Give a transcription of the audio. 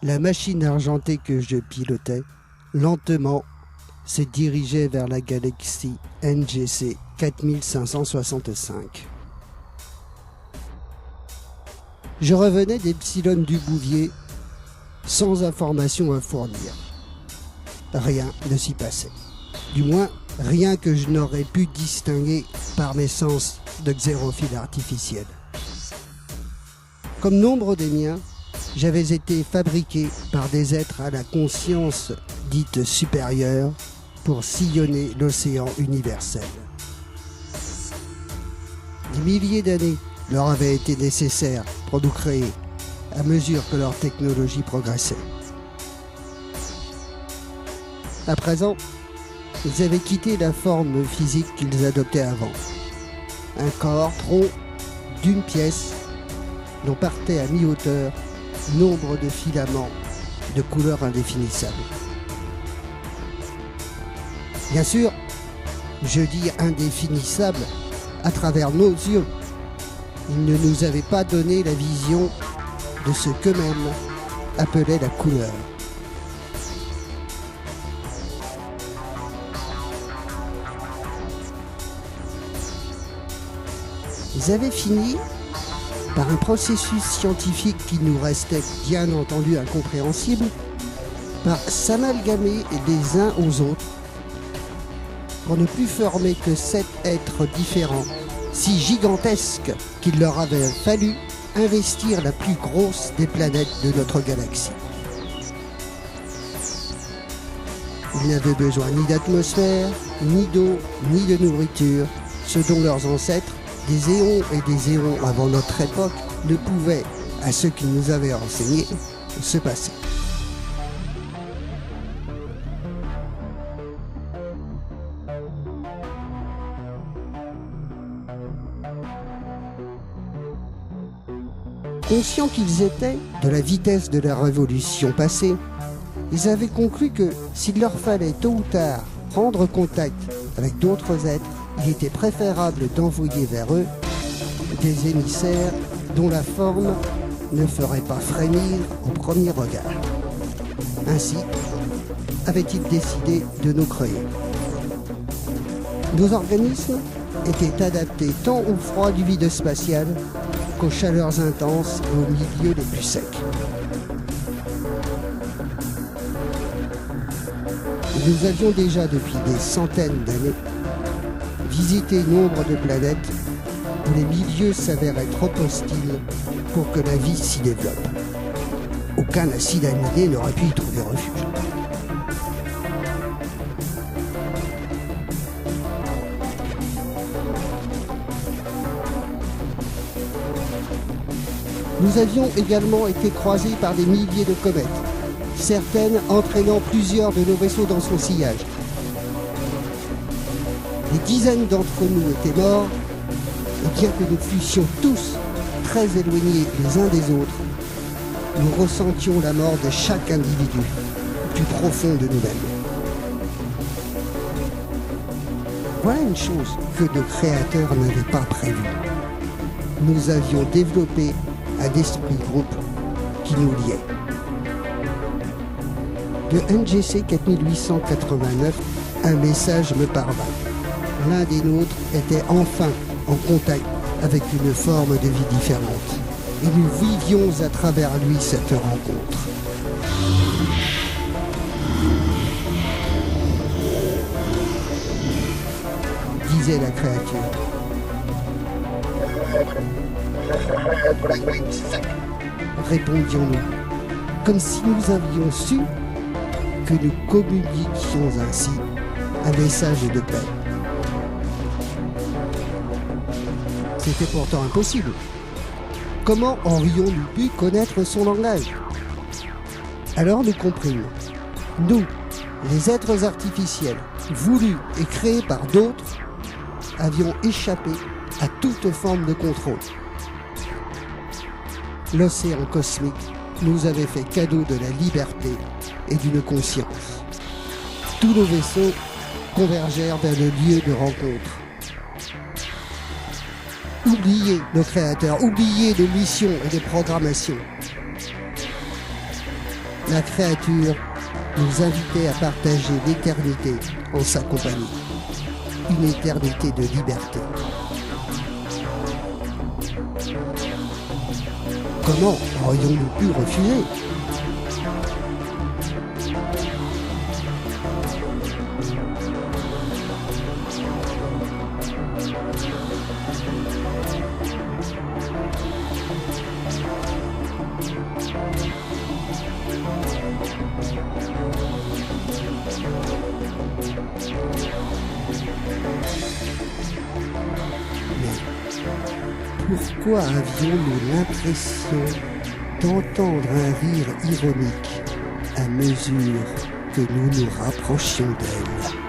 La machine argentée que je pilotais, lentement, se dirigeait vers la galaxie NGC 4565. Je revenais d'Epsilon du Bouvier sans information à fournir. Rien ne s'y passait. Du moins, rien que je n'aurais pu distinguer par mes sens de xérophile artificiel. Comme nombre des miens, j'avais été fabriqué par des êtres à la conscience dite supérieure pour sillonner l'océan universel. Des milliers d'années leur avaient été nécessaires pour nous créer à mesure que leur technologie progressait. À présent, ils avaient quitté la forme physique qu'ils adoptaient avant. Un corps rond d'une pièce dont partait à mi-hauteur nombre de filaments de couleurs indéfinissables. Bien sûr, je dis indéfinissable à travers nos yeux. Ils ne nous avaient pas donné la vision de ce qu'eux-mêmes appelaient la couleur. Ils avaient fini par un processus scientifique qui nous restait bien entendu incompréhensible, par s'amalgamer les uns aux autres pour ne plus former que 7 êtres différents, si gigantesques qu'il leur avait fallu investir la plus grosse des planètes de notre galaxie. Ils n'avaient besoin ni d'atmosphère, ni d'eau, ni de nourriture, ce dont leurs ancêtres, des éons et des éons avant notre époque, ne pouvaient, à ceux qui nous avaient enseigné, se passer. Conscients qu'ils étaient de la vitesse de la révolution passée, ils avaient conclu que s'il leur fallait tôt ou tard prendre contact avec d'autres êtres, il était préférable d'envoyer vers eux des émissaires dont la forme ne ferait pas frémir au premier regard. Ainsi, avaient-ils décidé de nous créer. Nos organismes étaient adaptés tant au froid du vide spatial qu'aux chaleurs intenses et aux milieux les plus secs. Nous avions déjà depuis des centaines d'années visité nombre de planètes où les milieux s'avéraient trop hostiles pour que la vie s'y développe. Aucun acide aminé n'aurait pu y trouver refuge. Nous avions également été croisés par des milliers de comètes, certaines entraînant plusieurs de nos vaisseaux dans son sillage. Des dizaines d'entre nous étaient morts, et bien que nous fussions tous très éloignés les uns des autres, nous ressentions la mort de chaque individu, au plus profond de nous-mêmes. Voilà une chose que nos créateurs n'avaient pas prévue. Nous avions développé un esprit groupe qui nous liait. De NGC 4889, un message me parvint. L'un des nôtres était enfin en contact avec une forme de vie différente. Et nous vivions à travers lui cette rencontre. Disait la créature. Répondions-nous, comme si nous avions su que nous communiquions ainsi un message de paix. C'était pourtant impossible. Comment aurions-nous pu connaître son langage? Alors nous comprîmes. Nous, les êtres artificiels, voulus et créés par d'autres, avions échappé à toute forme de contrôle. L'océan cosmique nous avait fait cadeau de la liberté et d'une conscience. Tous nos vaisseaux convergèrent vers le lieu de rencontre. Oubliez nos créateurs, oubliez nos missions et nos programmations. la créature nous invitait à partager l'éternité en sa compagnie. Une éternité de liberté. Comment aurions-nous pu refuser ? Pourquoi avions-nous l'impression d'entendre un rire ironique à mesure que nous nous rapprochions d'elle ?